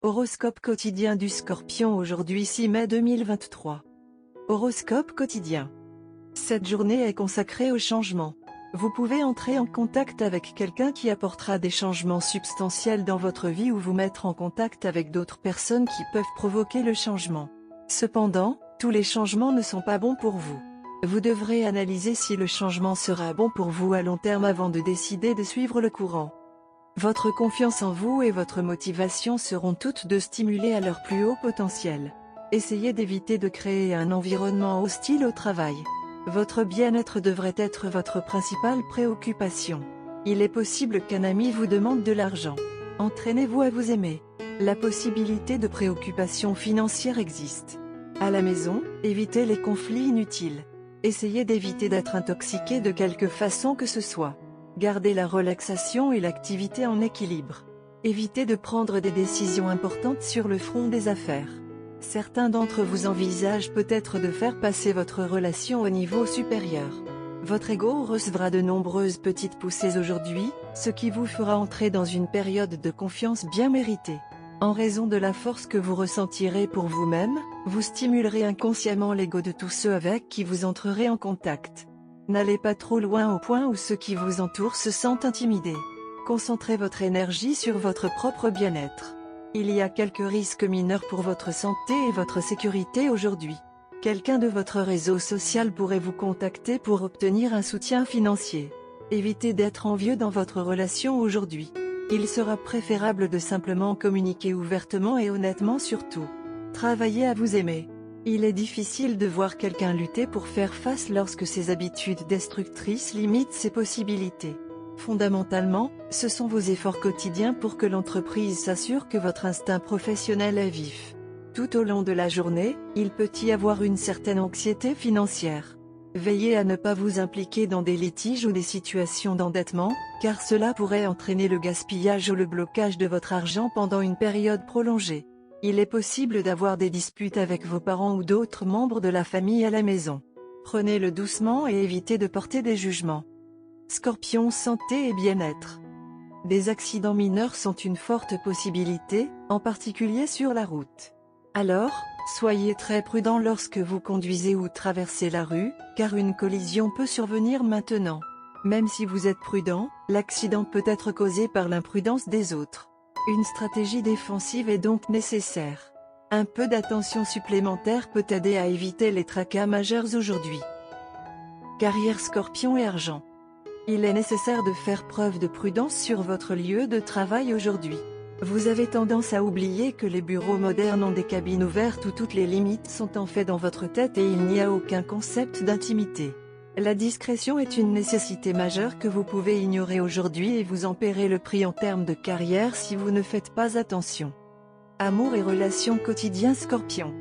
Horoscope quotidien du Scorpion aujourd'hui 6 mai 2023. Horoscope quotidien. Cette journée est consacrée au changement. Vous pouvez entrer en contact avec quelqu'un qui apportera des changements substantiels dans votre vie ou vous mettre en contact avec d'autres personnes qui peuvent provoquer le changement. Cependant, tous les changements ne sont pas bons pour vous. Vous devrez analyser si le changement sera bon pour vous à long terme avant de décider de suivre le courant. Votre confiance en vous et votre motivation seront toutes deux stimulées à leur plus haut potentiel. Essayez d'éviter de créer un environnement hostile au travail. Votre bien-être devrait être votre principale préoccupation. Il est possible qu'un ami vous demande de l'argent. Entraînez-vous à vous aimer. La possibilité de préoccupation financière existe. À la maison, évitez les conflits inutiles. Essayez d'éviter d'être intoxiqué de quelque façon que ce soit. Gardez la relaxation et l'activité en équilibre. Évitez de prendre des décisions importantes sur le front des affaires. Certains d'entre vous envisagent peut-être de faire passer votre relation au niveau supérieur. Votre ego recevra de nombreuses petites poussées aujourd'hui, ce qui vous fera entrer dans une période de confiance bien méritée. En raison de la force que vous ressentirez pour vous-même, vous stimulerez inconsciemment l'ego de tous ceux avec qui vous entrerez en contact. N'allez pas trop loin au point où ceux qui vous entourent se sentent intimidés. Concentrez votre énergie sur votre propre bien-être. Il y a quelques risques mineurs pour votre santé et votre sécurité aujourd'hui. Quelqu'un de votre réseau social pourrait vous contacter pour obtenir un soutien financier. Évitez d'être envieux dans votre relation aujourd'hui. Il sera préférable de simplement communiquer ouvertement et honnêtement sur tout. Travaillez à vous aimer. Il est difficile de voir quelqu'un lutter pour faire face lorsque ses habitudes destructrices limitent ses possibilités. Fondamentalement, ce sont vos efforts quotidiens pour que l'entreprise s'assure que votre instinct professionnel est vif. Tout au long de la journée, il peut y avoir une certaine anxiété financière. Veillez à ne pas vous impliquer dans des litiges ou des situations d'endettement, car cela pourrait entraîner le gaspillage ou le blocage de votre argent pendant une période prolongée. Il est possible d'avoir des disputes avec vos parents ou d'autres membres de la famille à la maison. Prenez-le doucement et évitez de porter des jugements. Scorpion, santé et bien-être. Des accidents mineurs sont une forte possibilité, en particulier sur la route. Alors, soyez très prudent lorsque vous conduisez ou traversez la rue, car une collision peut survenir maintenant. Même si vous êtes prudent, l'accident peut être causé par l'imprudence des autres. Une stratégie défensive est donc nécessaire. Un peu d'attention supplémentaire peut aider à éviter les tracas majeurs aujourd'hui. Carrière Scorpion et argent. Il est nécessaire de faire preuve de prudence sur votre lieu de travail aujourd'hui. Vous avez tendance à oublier que les bureaux modernes ont des cabines ouvertes où toutes les limites sont en fait dans votre tête et il n'y a aucun concept d'intimité. La discrétion est une nécessité majeure que vous pouvez ignorer aujourd'hui et vous en paierez le prix en termes de carrière si vous ne faites pas attention. Amour et relations quotidiens Scorpion.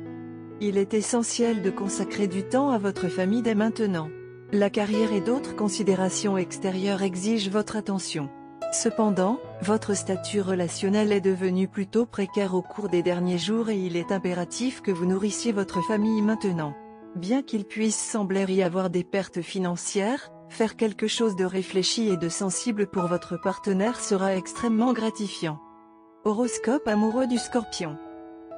Il est essentiel de consacrer du temps à votre famille dès maintenant. La carrière et d'autres considérations extérieures exigent votre attention. Cependant, votre statut relationnel est devenu plutôt précaire au cours des derniers jours et il est impératif que vous nourrissiez votre famille maintenant. Bien qu'il puisse sembler y avoir des pertes financières, faire quelque chose de réfléchi et de sensible pour votre partenaire sera extrêmement gratifiant. Horoscope amoureux du Scorpion.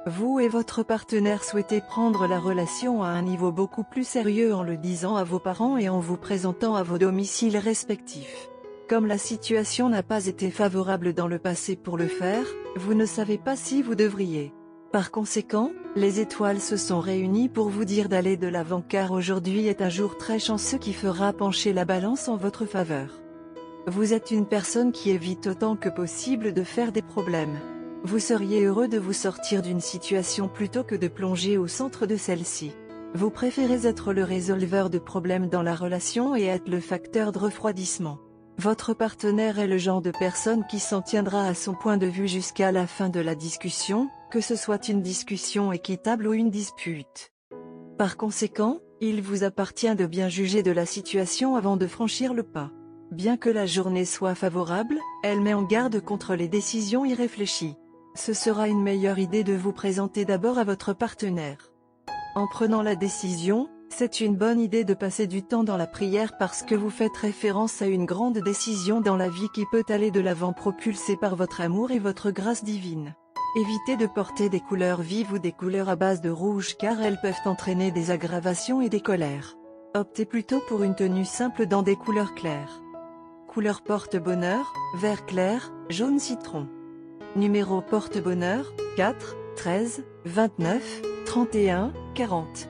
Vous et votre partenaire souhaitez prendre la relation à un niveau beaucoup plus sérieux en le disant à vos parents et en vous présentant à vos domiciles respectifs. Comme la situation n'a pas été favorable dans le passé pour le faire, vous ne savez pas si vous devriez. Par conséquent, les étoiles se sont réunies pour vous dire d'aller de l'avant car aujourd'hui est un jour très chanceux qui fera pencher la balance en votre faveur. Vous êtes une personne qui évite autant que possible de faire des problèmes. Vous seriez heureux de vous sortir d'une situation plutôt que de plonger au centre de celle-ci. Vous préférez être le résolveur de problèmes dans la relation et être le facteur de refroidissement. Votre partenaire est le genre de personne qui s'en tiendra à son point de vue jusqu'à la fin de la discussion, que ce soit une discussion équitable ou une dispute. Par conséquent, il vous appartient de bien juger de la situation avant de franchir le pas. Bien que la journée soit favorable, elle met en garde contre les décisions irréfléchies. Ce sera une meilleure idée de vous présenter d'abord à votre partenaire. En prenant la décision, c'est une bonne idée de passer du temps dans la prière parce que vous faites référence à une grande décision dans la vie qui peut aller de l'avant propulsée par votre amour et votre grâce divine. Évitez de porter des couleurs vives ou des couleurs à base de rouge car elles peuvent entraîner des aggravations et des colères. Optez plutôt pour une tenue simple dans des couleurs claires. Couleur porte-bonheur, vert clair, jaune citron. Numéro porte-bonheur, 4, 13, 29, 31, 40.